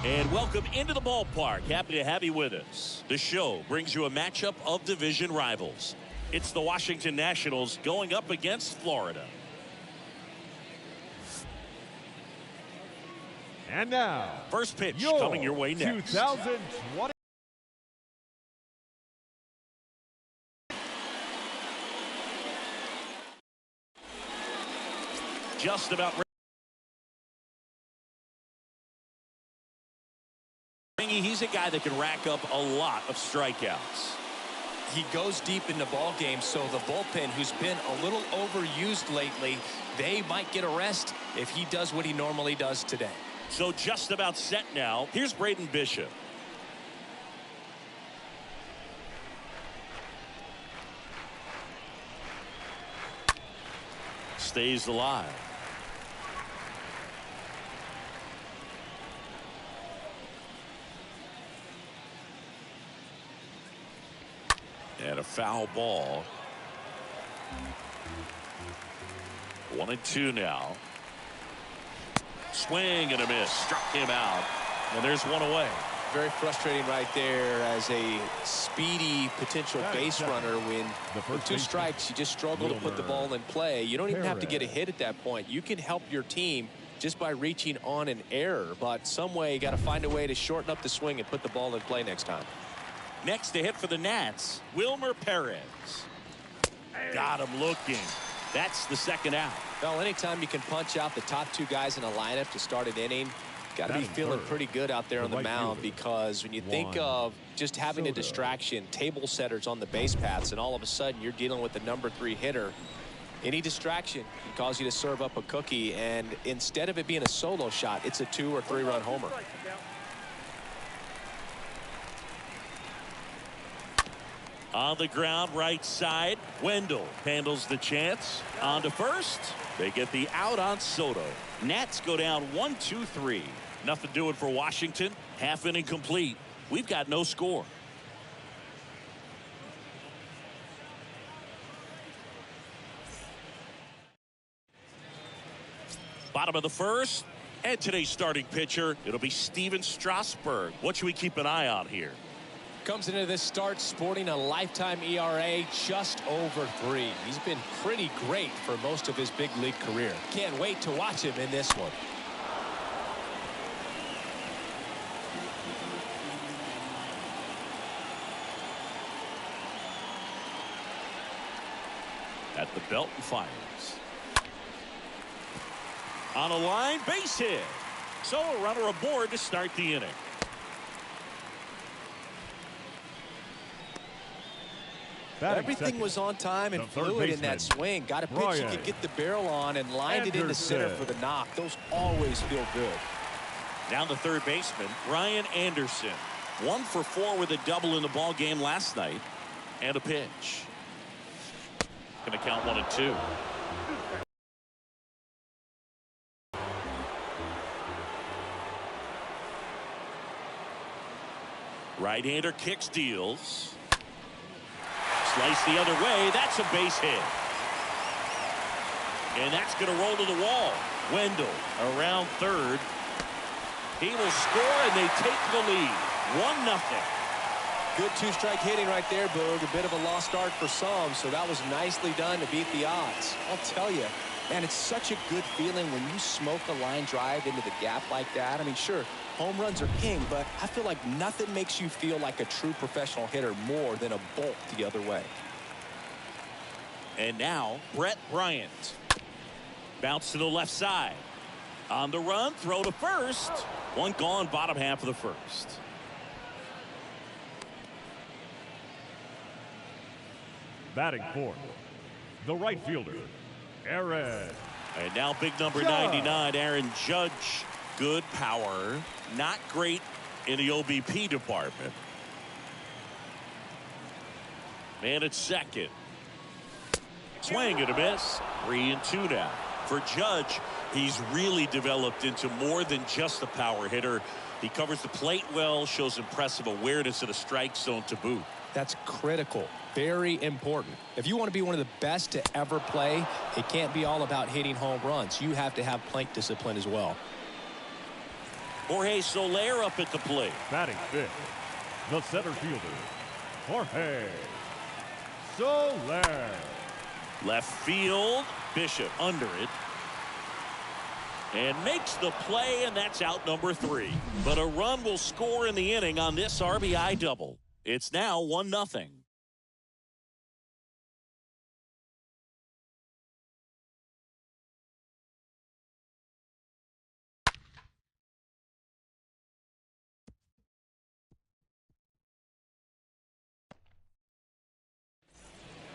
And welcome into the ballpark. Happy to have you with us. The show brings you a matchup of division rivals. It's the Washington Nationals going up against Florida. And now, first pitch coming your way next. 2020. Just about ready. He's a guy that can rack up a lot of strikeouts. He goes deep into ball games, so the bullpen, who's been a little overused lately, they might get a rest if he does what he normally does today. So just about set now. Here's Braden Bishop. Stays alive. And a foul ball. 1-2 now. Swing and a miss. Struck him out. And there's one away. Very frustrating right there as a speedy potential base runner when with 2 strikes you just struggle to put the ball in play. You don't even have to get a hit at that point. You can help your team just by reaching on an error, but some way you got to find a way to shorten up the swing and put the ball in play next time. Next to hit for the Nats, Wilmer Perez. Got him looking. That's the second out. Well, anytime you can punch out the top 2 guys in a lineup to start an inning, got to be feeling pretty good out there on the mound, because when you think of just having a distraction, table setters on the base paths, and all of a sudden you're dealing with the number 3 hitter, any distraction can cause you to serve up a cookie, and instead of it being a solo shot, it's a 2 or 3 run homer. On the ground, right side, Wendell handles the chance. On to first. They get the out on Soto. Nats go down 1-2-3. Nothing doing for Washington. Half inning complete. We've got no score. Bottom of the first. And today's starting pitcher, it'll be Steven Strasburg. What should we keep an eye on here? Comes into this start sporting a lifetime ERA just over 3. He's been pretty great for most of his big league career. Can't wait to watch him in this one. At the belt and fires. On a line, base hit. So a runner aboard to start the inning. Everything was on time and fluid in that swing. Got a pitch you could get the barrel on and lined it into center for the knock. Those always feel good. Down the third baseman, Brian Anderson. 1 for 4 with a double in the ball game last night. And a pitch. Going to count 1-2. Right-hander kicks, deals. Slice the other way. That's a base hit. And that's going to roll to the wall. Wendell around third. He will score, and they take the lead. 1-0. Good 2-strike hitting right there, Boog. A bit of a lost start for some, so that was nicely done to beat the odds. I'll tell you, man, it's such a good feeling when you smoke a line drive into the gap like that. I mean, sure, home runs are king, but I feel like nothing makes you feel like a true professional hitter more than a bolt the other way. And now, Brett Bryant. Bounce to the left side. On the run, throw to first. 1 gone, bottom half of the first. Batting fourth, the right fielder, Aaron. And now big number 99, Aaron Judge. Good power, not great in the OBP department. Man at second. Swing and a miss. 3-2 now. For Judge, he's really developed into more than just a power hitter. He covers the plate well, shows impressive awareness in a strike zone to boot. That's critical. Very important. If you want to be one of the best to ever play, it can't be all about hitting home runs. You have to have plate discipline as well. Jorge Solaire up at the plate. Batting fifth, the center fielder, Jorge Solaire. Left field, Bishop under it. And makes the play, and that's out number 3. But a run will score in the inning on this RBI double. It's now 1-0.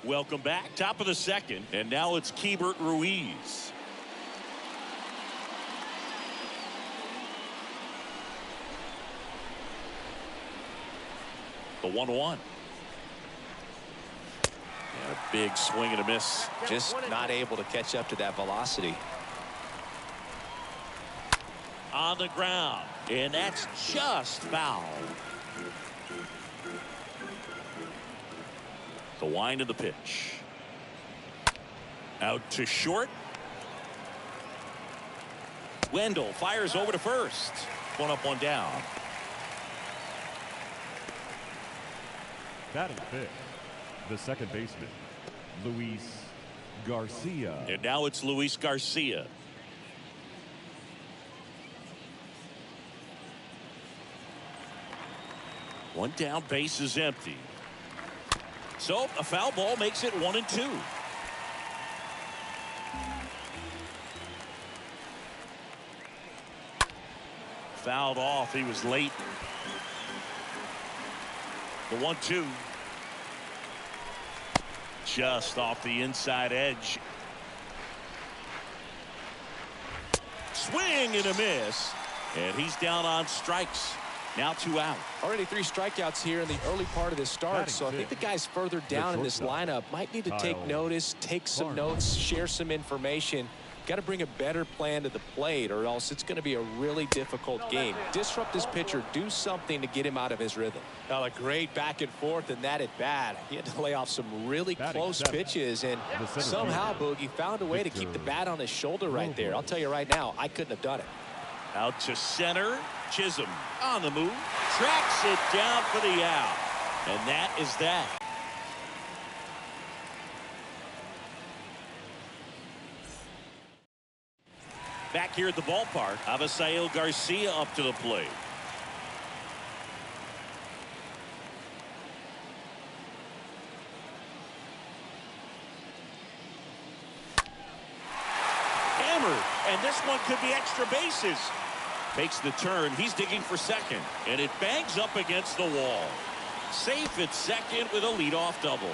Welcome back. Top of the second, and now it's Keybert Ruiz. The 1-1. And a big swing and a miss. Just not able to catch up to that velocity. On the ground, and that's just foul. The wind of the pitch. Out to short. Wendell fires over to first. One up, one down. Batting fifth, the second baseman, Luis Garcia. And now it's Luis Garcia. One down, base is empty. So a foul ball makes it 1-2. Fouled off. He was late. The 1-2. Just off the inside edge. Swing and a miss. And he's down on strikes. Now 2 out. Already 3 strikeouts here in the early part of this start. So I think the guys further down in this lineup might need to take notice, take some notes, share some information. Got to bring a better plan to the plate, or else it's going to be a really difficult game. Disrupt this pitcher, do something to get him out of his rhythm. Well, a great back and forth, and that at bat. He had to lay off some really close pitches, and somehow Boogie found a way to keep the bat on his shoulder right there. I'll tell you right now, I couldn't have done it. Out to center. Chisholm on the move. Tracks it down for the out. And that is that. Back here at the ballpark, Avisail Garcia up to the plate. Hammered, and this one could be extra bases. Makes the turn. He's digging for second, and it bangs up against the wall. Safe at second with a leadoff double.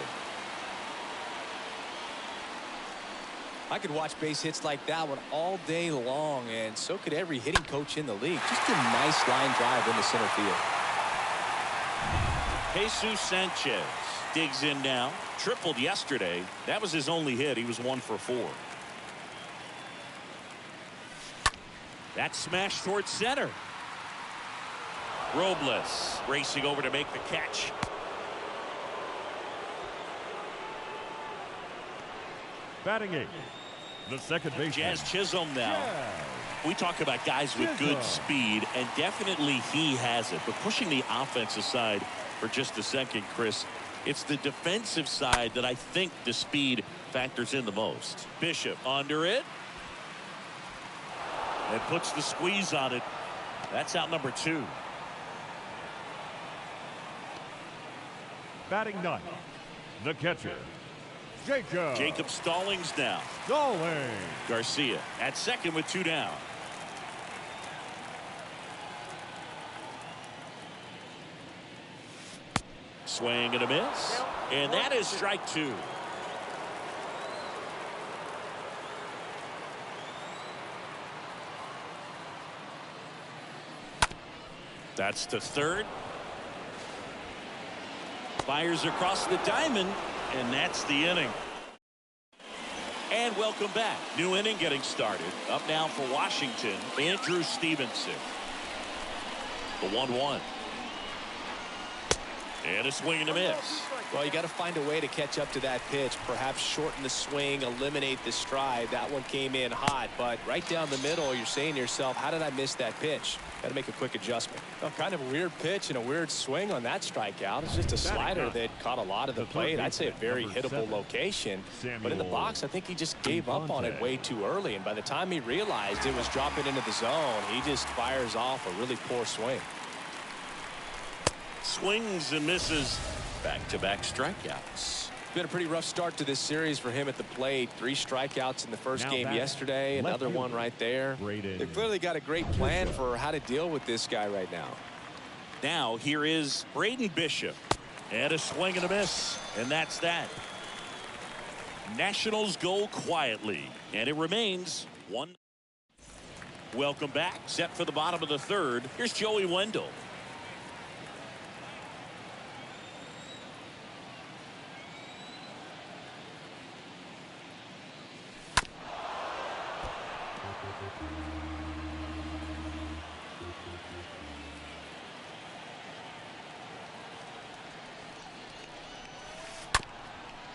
I could watch base hits like that one all day long, and so could every hitting coach in the league. Just a nice line drive into center field. Jesus Sanchez digs in now. Tripled yesterday. That was his only hit. He was 1 for 4. That smash towards center. Robles racing over to make the catch. Batting eighth, the second baseman, Jazz Chisholm now. We talk about guys with good speed, and definitely he has it. But pushing the offensive side for just a second, Chris, it's the defensive side that I think the speed factors in the most. Bishop under it. And puts the squeeze on it. That's out number 2. Batting ninth, the catcher, Jacob Stallings now. Solaire. Garcia at second with 2 down. Swing and a miss. And that is strike 2. That's to third. Fires across the diamond, and that's the inning. And welcome back. New inning getting started. Up now for Washington, Andrew Stevenson. The 1-1. And a swing and a miss. Well, you got to find a way to catch up to that pitch. Perhaps shorten the swing, eliminate the stride. That one came in hot, but right down the middle, you're saying to yourself, how did I miss that pitch? Got to make a quick adjustment. Well, kind of a weird pitch and a weird swing on that strikeout. It's just a slider that caught a lot of the plate. I'd say a very hittable location. But in the box, I think he just gave up on it way too early. And by the time he realized it was dropping into the zone, he just fires off a really poor swing. Swings and misses. Back-to-back strikeouts. Been a pretty rough start to this series for him at the plate. 3 strikeouts in the first game yesterday. Another one right there. They've clearly got a great plan for how to deal with this guy right now. Now here is Braden Bishop. And a swing and a miss. And that's that. Nationals go quietly. And it remains 1. Welcome back. Set for the bottom of the third. Here's Joey Wendell.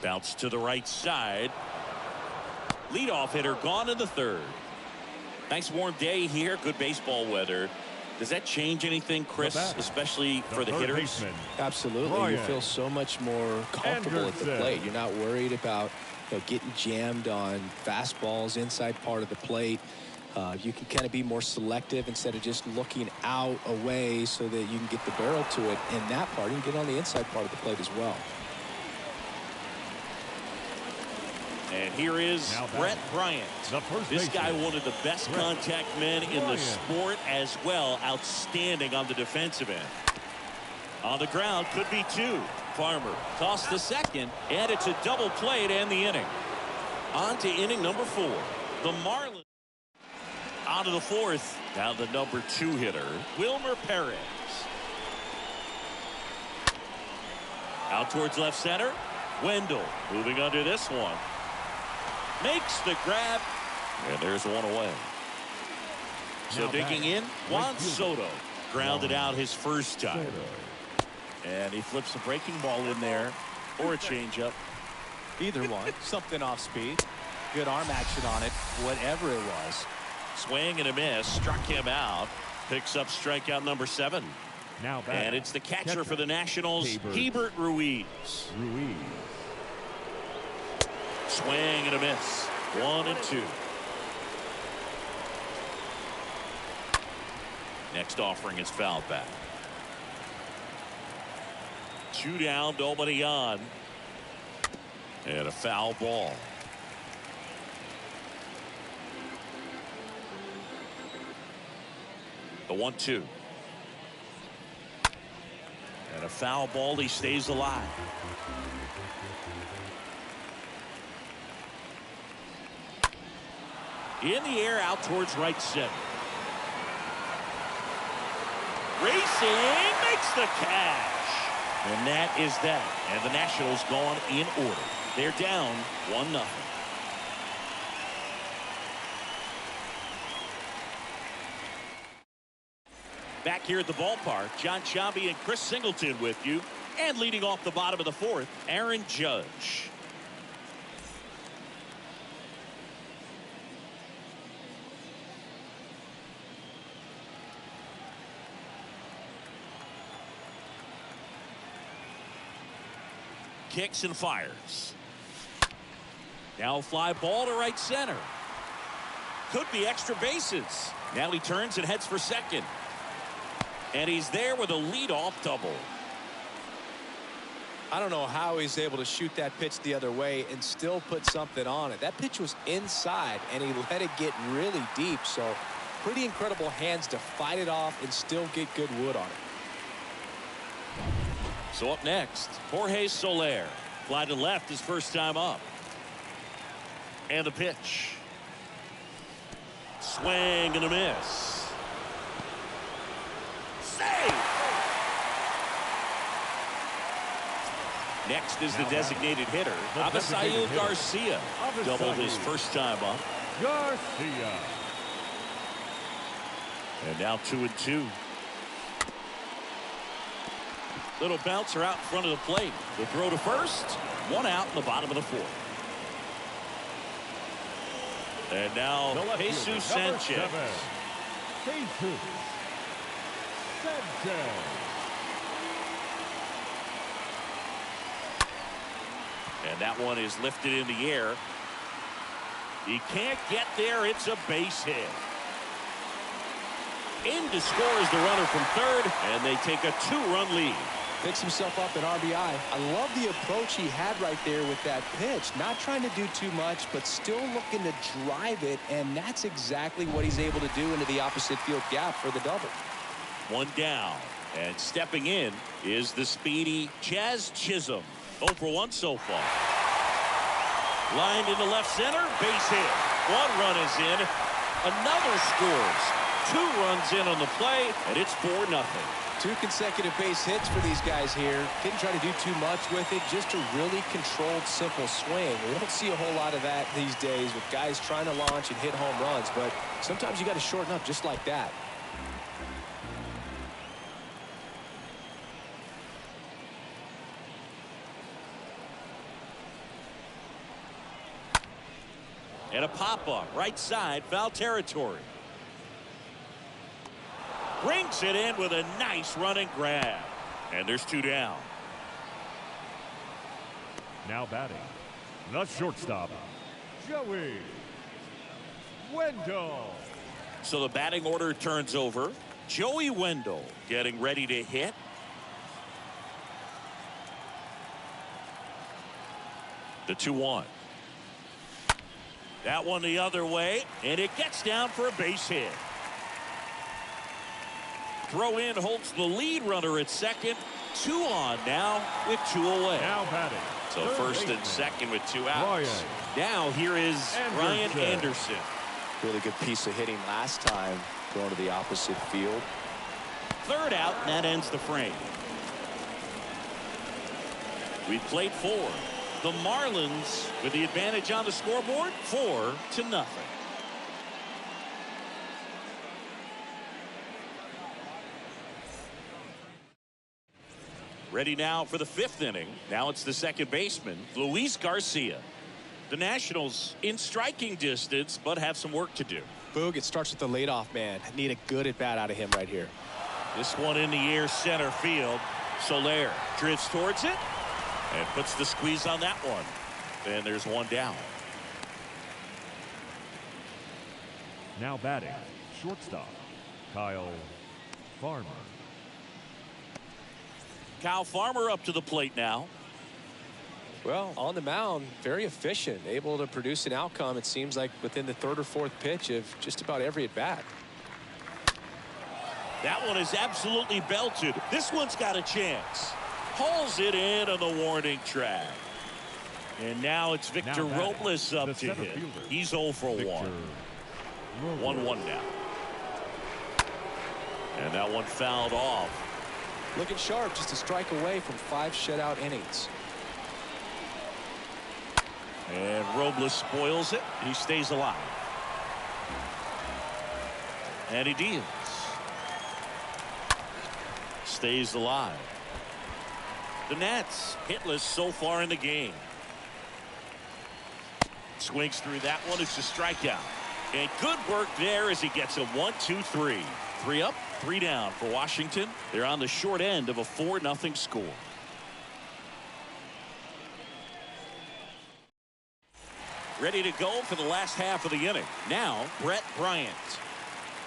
Bounce to the right side. Leadoff hitter gone in the third. Nice warm day here. Good baseball weather. Does that change anything, Chris, especially for the hitters? Absolutely. Bryant. You feel so much more comfortable at the plate. You're not worried about getting jammed on fastballs inside part of the plate. You can kind of be more selective instead of just looking out away so that you can get the barrel to it. In that part, you can get on the inside part of the plate as well. And here is Brett Bryant. This guy, one of the best contact men in the sport as well. Outstanding on the defensive end. On the ground, could be 2. Farmer tossed the second, and it's a double play to end the inning. On to inning number 4. The Marlins out of the 4th. Now the number 2 hitter, Wilmer Perez. Out towards left center. Wendell moving under this one. Makes the grab, and there's one away. So digging in, Juan Soto grounded out his first time. And he flips a breaking ball in there, or a changeup. Either one. Something off speed. Good arm action on it, whatever it was. Swing and a miss, struck him out. Picks up strikeout number 7. And it's the catcher for the Nationals, Keybert Ruiz. Swing and a miss. 1 and 2. Next offering is fouled back. 2 down, nobody on. And a foul ball. The 1-2. And a foul ball, he stays alive. In the air, out towards right center. Racing, makes the catch. And that is that. And the Nationals gone in order. They're down 1-0. Back here at the ballpark, John Sciambi and Chris Singleton with you. And leading off the bottom of the 4th, Aaron Judge. Kicks and fires. Now a fly ball to right center. Could be extra bases. Now he turns and heads for second. And he's there with a leadoff double. I don't know how he's able to shoot that pitch the other way and still put something on it. That pitch was inside, and he let it get really deep. So pretty incredible hands to fight it off and still get good wood on it. So up next, Jorge Solaire. Fly to left his first time up. And the pitch. Swing and a miss. Save! Next is the designated hitter, Avisail Garcia. Doubled his first time up. Garcia. And now 2-2. Little bouncer out in front of the plate. The throw to first. One out in the bottom of the fourth. And now Jesus Sanchez. Jesus Sanchez. And that one is lifted in the air. He can't get there. It's a base hit. In to score is the runner from third, and they take a 2-run lead. Picks himself up at RBI. I love the approach he had right there with that pitch. Not trying to do too much, but still looking to drive it, and that's exactly what he's able to do into the opposite field gap for the double. One down, and stepping in is the speedy Jazz Chisholm. 0 for 1 so far. Lined into left center, base hit. 1 run is in. Another scores. 2 runs in on the play, and it's 4-0. 2 consecutive base hits for these guys here. Didn't try to do too much with it, just a really controlled, simple swing. We don't see a whole lot of that these days with guys trying to launch and hit home runs, but sometimes you got to shorten up just like that. And a pop-up, right side, foul territory. Brings it in with a nice running grab. And there's 2 down. Now batting, the shortstop, Joey Wendell. So the batting order turns over. Joey Wendell getting ready to hit. The 2-1. That one the other way, and it gets down for a base hit. Throw in holds the lead runner at second. 2 on now with 2 away. Now batting. So first and second with 2 outs. Bryant. Now here is Bryant Anderson. Really good piece of hitting last time, going to the opposite field. 3rd out, and that ends the frame. We've played 4. The Marlins with the advantage on the scoreboard, 4-0. Ready now for the 5th inning. Now it's the second baseman, Luis Garcia. The Nationals in striking distance, but have some work to do. Boog, it starts with the leadoff man. Need a good at-bat out of him right here. This one in the air, center field. Solaire drifts towards it and puts the squeeze on that one. And there's 1 down. Now batting, shortstop, Kyle Farmer. Kyle Farmer up to the plate now. Well, on the mound, very efficient, able to produce an outcome, it seems like, within the 3rd or 4th pitch of just about every at-bat. That one is absolutely belted. This one's got a chance. Hauls it in on the warning track. And now it's Victor Robles up to hit. He's 0 for 1. 1-1 now. And that one fouled off. Looking sharp, just a strike away from 5 shutout innings. And Robles spoils it. He stays alive. And he deals. Stays alive. The Nats hitless so far in the game. Swings through that one. It's a strikeout. And good work there as he gets a 1-2-3. 3 up, 3 down for Washington. They're on the short end of a 4-0 score. Ready to go for the last half of the inning. Now, Brett Bryant.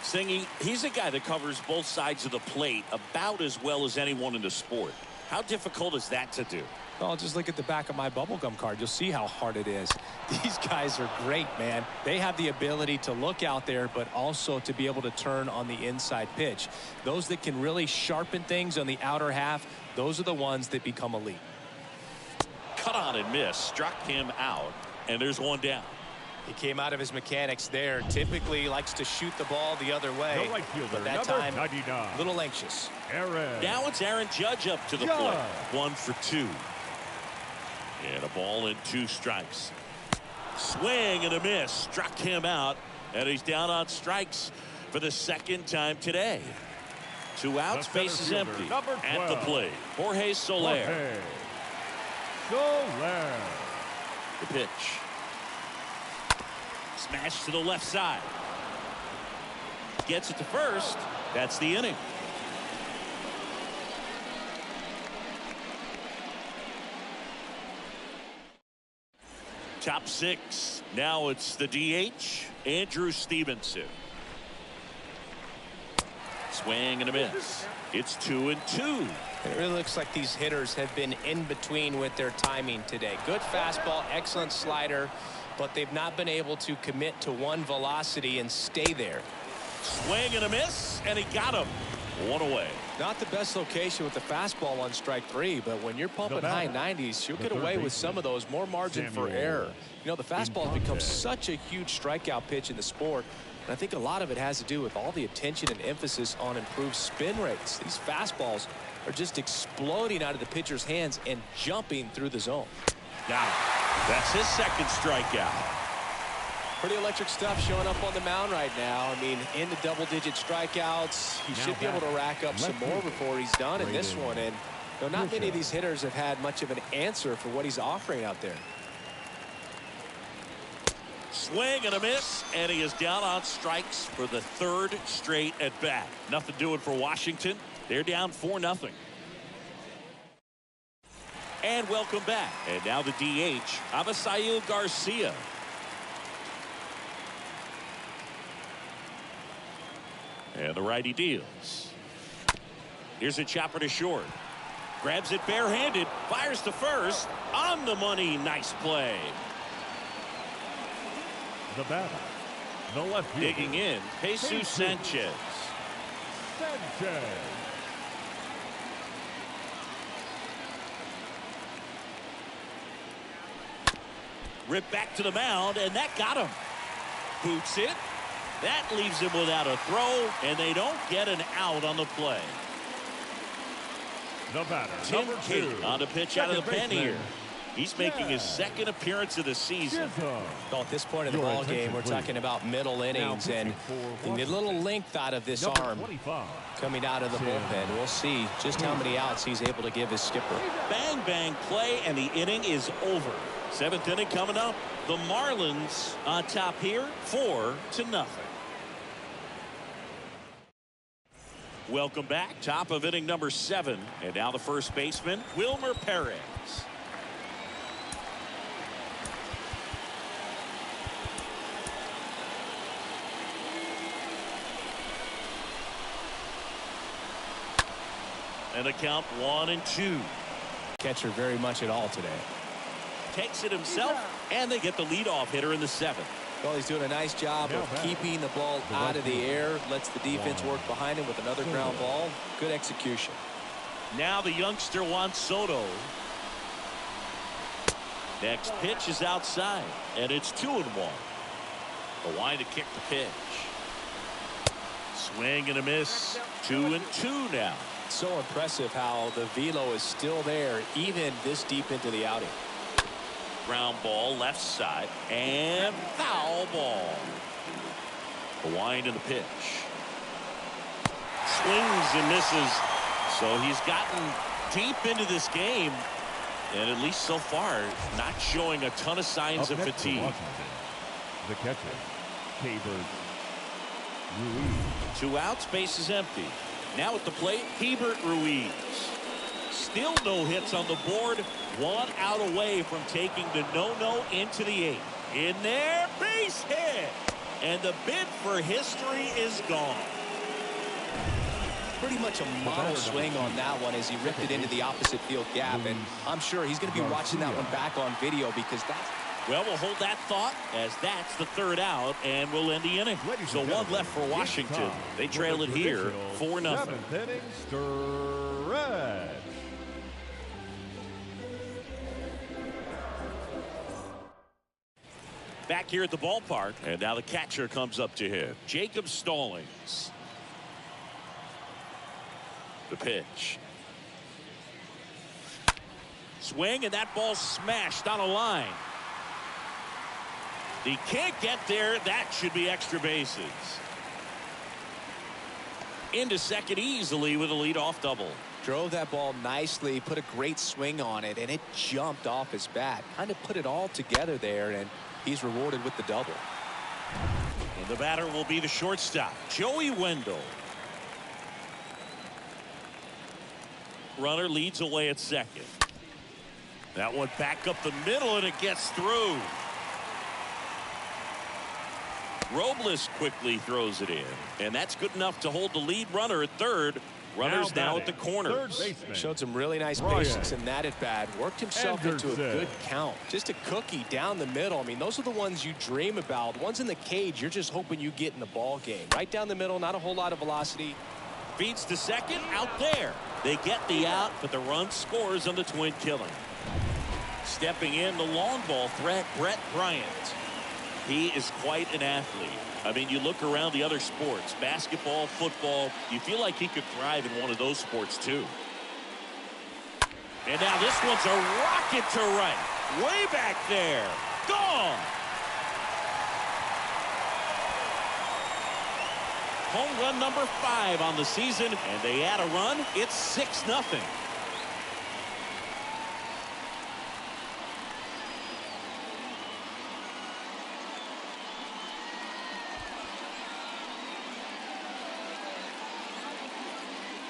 Singing, he's a guy that covers both sides of the plate about as well as anyone in the sport. How difficult is that to do? Well, just look at the back of my bubblegum card. You'll see how hard it is. These guys are great, man. They have the ability to look out there, but also to be able to turn on the inside pitch. Those that can really sharpen things on the outer half, those are the ones that become elite. Cut on and miss. Struck him out. And there's 1 down. He came out of his mechanics there. Typically likes to shoot the ball the other way. The right fielder, but that time, 99. a little anxious. Now it's Aaron Judge up to the plate. 1 for 2. And a ball and 2 strikes. Swing and a miss. Struck him out. And he's down on strikes for the 2nd time today. Two outs, base is empty. At the plate, Jorge Solaire. The pitch. Smash to the left side. Gets it to first. That's the inning. Top six. Now it's the DH, Andrew Stevenson. Swing and a miss. It's 2-2. It really looks like these hitters have been in between with their timing today. Good fastball, excellent slider, but they've not been able to commit to one velocity and stay there. Swing and a miss, and he got him. One away. Not the best location with the fastball on strike three, but when you're pumping high 90s, you'll get away with some of those. More margin for error. You know, the fastball has become such a huge strikeout pitch in the sport. And I think a lot of it has to do with all the attention and emphasis on improved spin rates. These fastballs are just exploding out of the pitcher's hands and jumping through the zone. Got it. That's his second strikeout. Pretty electric stuff showing up on the mound right now. I mean, in the double-digit strikeouts, he should be able to rack up some more before he's done in this one. And you know, not many of these hitters have had much of an answer for what he's offering out there. Swing and a miss, and he is down on strikes for the third straight at bat. Nothing doing for Washington. They're down 4-0. And welcome back. And now the DH, Avisail Garcia. And the righty deals. Here's a chopper to short. Grabs it barehanded, fires to first. On the money, nice play. The batter, the left fielder. Digging in, Jesus Sanchez. Rip back to the mound, and that got him. Boots it. That leaves him without a throw, and they don't get an out on the play. The batter, Tim number Kate 2. on the pitch out of the pen here. He's making his second appearance of the season. Well, at this point of the ball game, we're talking about middle innings, and you need a little length out of this arm coming out of the bullpen. We'll see just how many outs he's able to give his skipper. Bang, bang play, and the inning is over. Seventh inning coming up. The Marlins on top here, 4-0. Welcome back. Top of inning number 7. And now the first baseman, Wilmer Perez. And a count 1-2. Catcher very much at all today. Takes it himself, and they get the leadoff hitter in the 7th. Well, he's doing a nice job of keeping the ball out of the air. Lets the defense work behind him with another ground ball. Good execution. Now the youngster Juan Soto. Next pitch is outside, and it's 2-1. The line to kick the pitch. Swing and a miss. 2-2 now. So impressive how the velo is still there even this deep into the outing. Ground ball left side and foul ball. The wind and the pitch. Swings and misses. So he's gotten deep into this game, and at least so far not showing a ton of signs of fatigue. The catcher, Keybert Ruiz. 2 outs, base is empty. Now at the plate, Keybert Ruiz. Still no hits on the board. 1 out away from taking the no-no into the 8th. In there, base hit. And the bid for history is gone. Pretty much a model swing on that one as he ripped it into the opposite field gap. And I'm sure he's going to be watching that one back on video because that's... Well, we'll hold that thought as that's the 3rd out, and we'll end the inning. So 1 left for Washington. They trail it here 4-0. 7th inning stretch. Back here at the ballpark, and now the catcher comes up to him. Jacob Stallings. The pitch. Swing, and that ball smashed on a line. He can't get there. That should be extra bases. Into second easily with a leadoff double. Drove that ball nicely, put a great swing on it, and it jumped off his bat. Kind of put it all together there, and he's rewarded with the double. And the batter will be the shortstop, Joey Wendell. Runner leads away at second. That one back up the middle, and it gets through. Robles quickly throws it in, and that's good enough to hold the lead runner at third. Runners now at the corners. Showed some really nice patience in that at bat. Worked himself into a good count. Just a cookie down the middle. I mean, those are the ones you dream about. Ones in the cage, you're just hoping you get in the ball game. Right down the middle, not a whole lot of velocity. Feeds to second, out there. They get the out, but the run scores on the twin killing. Stepping in, the long ball threat, Bryant. He is quite an athlete. I mean, you look around the other sports, basketball, football, you feel like he could thrive in one of those sports too. And now this one's a rocket to right. Way back there. Gone. Home run number 5 on the season, and they add a run. It's 6-0.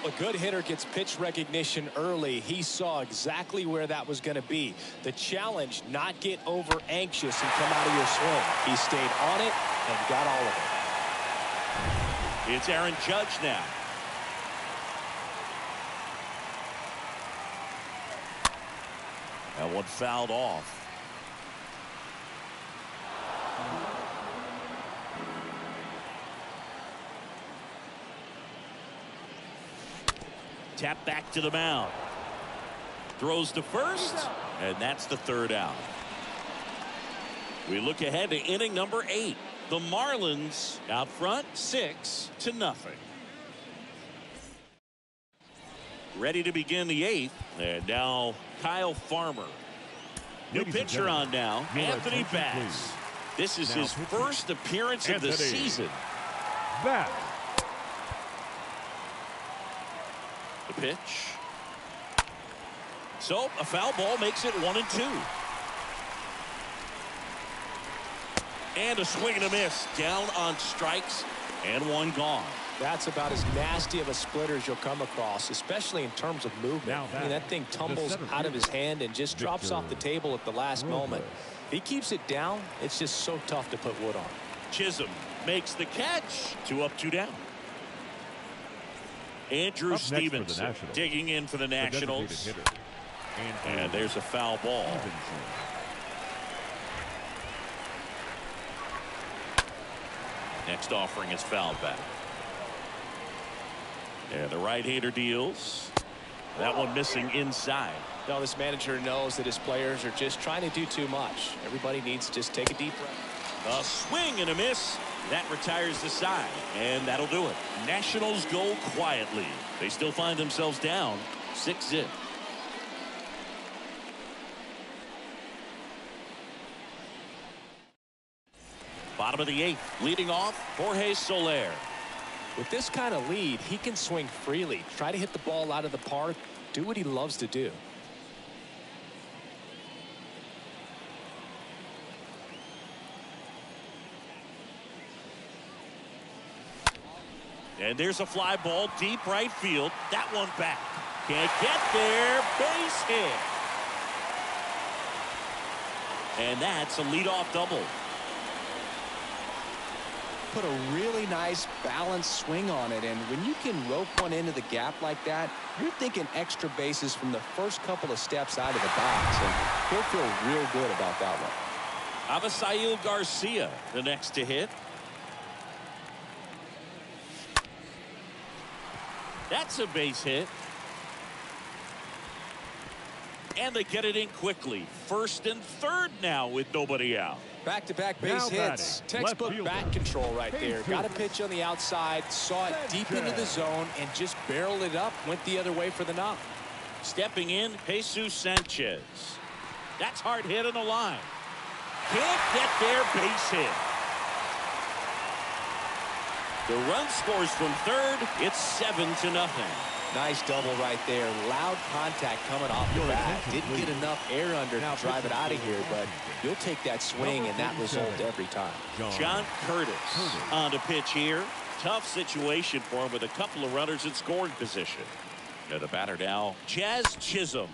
A good hitter gets pitch recognition early. He saw exactly where that was going to be. The challenge, not get over anxious and come out of your swing. He stayed on it and got all of it. It's Aaron Judge now. That one fouled off. Tap back to the mound. Throws to first, and that's the third out. We look ahead to inning number 8. The Marlins out front 6-0. Ready to begin the 8th, and now Kyle Farmer. New pitcher on now, Anthony Bass. This is his first appearance of the season. Bass. The pitch. So a foul ball makes it 1-2. And a swing and a miss. Down on strikes and one gone. That's about as nasty of a splitter as you'll come across, especially in terms of movement. I mean, that thing tumbles out of his hand and just drops off the table at the last moment. If he keeps it down, it's just so tough to put wood on. Chisholm makes the catch. 2 up, 2 down. Andrew Stevenson digging in for the Nationals. And there's a foul ball. Next offering is fouled back. And the right-hander deals. That one missing inside. No, this manager knows that his players are just trying to do too much. Everybody needs to just take a deep breath. A swing and a miss. That retires the side, and that'll do it. Nationals go quietly. They still find themselves down 6-0. Bottom of the 8th, leading off Jorge Solaire. With this kind of lead, he can swing freely, try to hit the ball out of the park, do what he loves to do. And there's a fly ball deep right field. That one back. Can't get there. Base hit. And that's a leadoff double. Put a really nice balanced swing on it, and when you can rope one into the gap like that, you're thinking extra bases from the first couple of steps out of the box, and he'll feel real good about that one. Avisail Garcia, the next to hit. That's a base hit. And they get it in quickly. First and third now with nobody out. Back-to-back base hits. Textbook bat control right there. Got a pitch on the outside, saw it deep into the zone, and just barreled it up, went the other way for the knock. Stepping in, Jesus Sanchez. That's hard hit on the line. Can't get there, base hit. The run scores from third. It's 7-0. Nice double right there. Loud contact coming off the bat. Didn't get enough air under to drive it out of here, but you'll take that swing and that result every time. John Curtis on the pitch here. Tough situation for him with a couple of runners in scoring position. The batter now, Jazz Chisholm.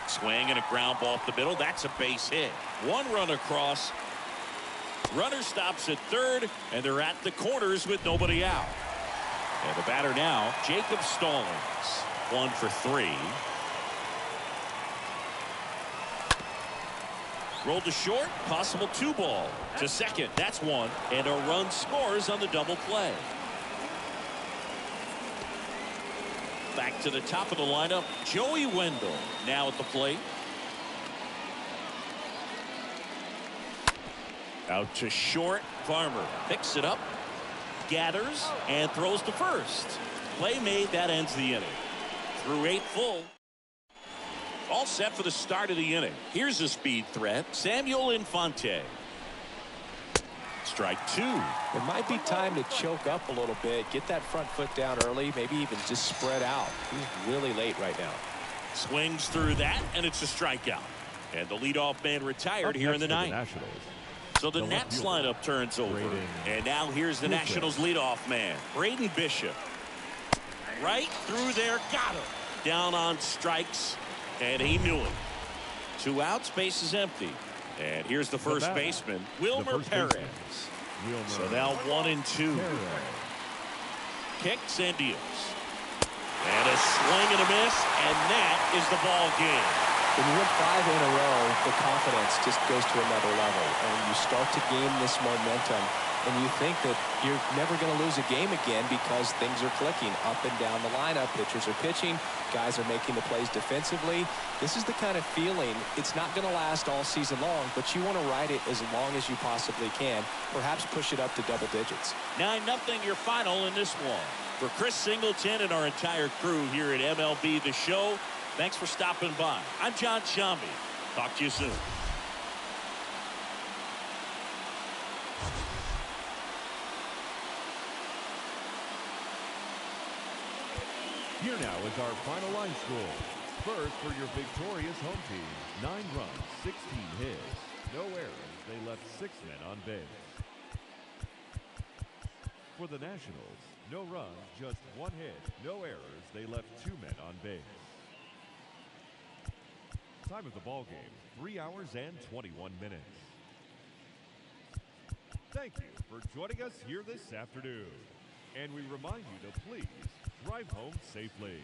Swing and a ground ball up the middle. That's a base hit. One run across. Runner stops at third, and they're at the corners with nobody out. And the batter now, Jacob Stallings. 1 for 3. Rolled to short, possible 2-ball. To second, that's 1. And a run scores on the double play. Back to the top of the lineup, Joey Wendell now at the plate. Out to short, Farmer picks it up, gathers, and throws to first. Play made, that ends the inning. Through 8 full. All set for the start of the inning. Here's a speed threat, Samuel Infante. Strike 2. It might be time to choke up a little bit, get that front foot down early, maybe even just spread out. He's really late right now. Swings through that, and it's a strikeout. And the leadoff man retired here in the ninth. So the Nats lineup turns over. And now here's the Nationals leadoff man, Braden Bishop. Right through there, got him. Down on strikes, and he knew it. 2 outs, base is empty. And here's the first baseman, Wilmer Perez. So now 1-2. Kicks and deals. And a swing and a miss, and that is the ball game. When you win 5 in a row, the confidence just goes to another level. And you start to gain this momentum, and you think that you're never going to lose a game again because things are clicking up and down the lineup. Pitchers are pitching. Guys are making the plays defensively. This is the kind of feeling. It's not going to last all season long, but you want to ride it as long as you possibly can. Perhaps push it up to double digits. 9-0 your final in this one. For Chris Singleton and our entire crew here at MLB The Show, thanks for stopping by. I'm John Shambi. Talk to you soon. Here now is our final line score. First for your victorious home team, 9 runs, 16 hits, no errors. They left 6 men on base. For the Nationals, no runs, just 1 hit, no errors. They left 2 men on base. Time of the ball game, 3 hours and 21 minutes. Thank you for joining us here this afternoon. And we remind you to please drive home safely.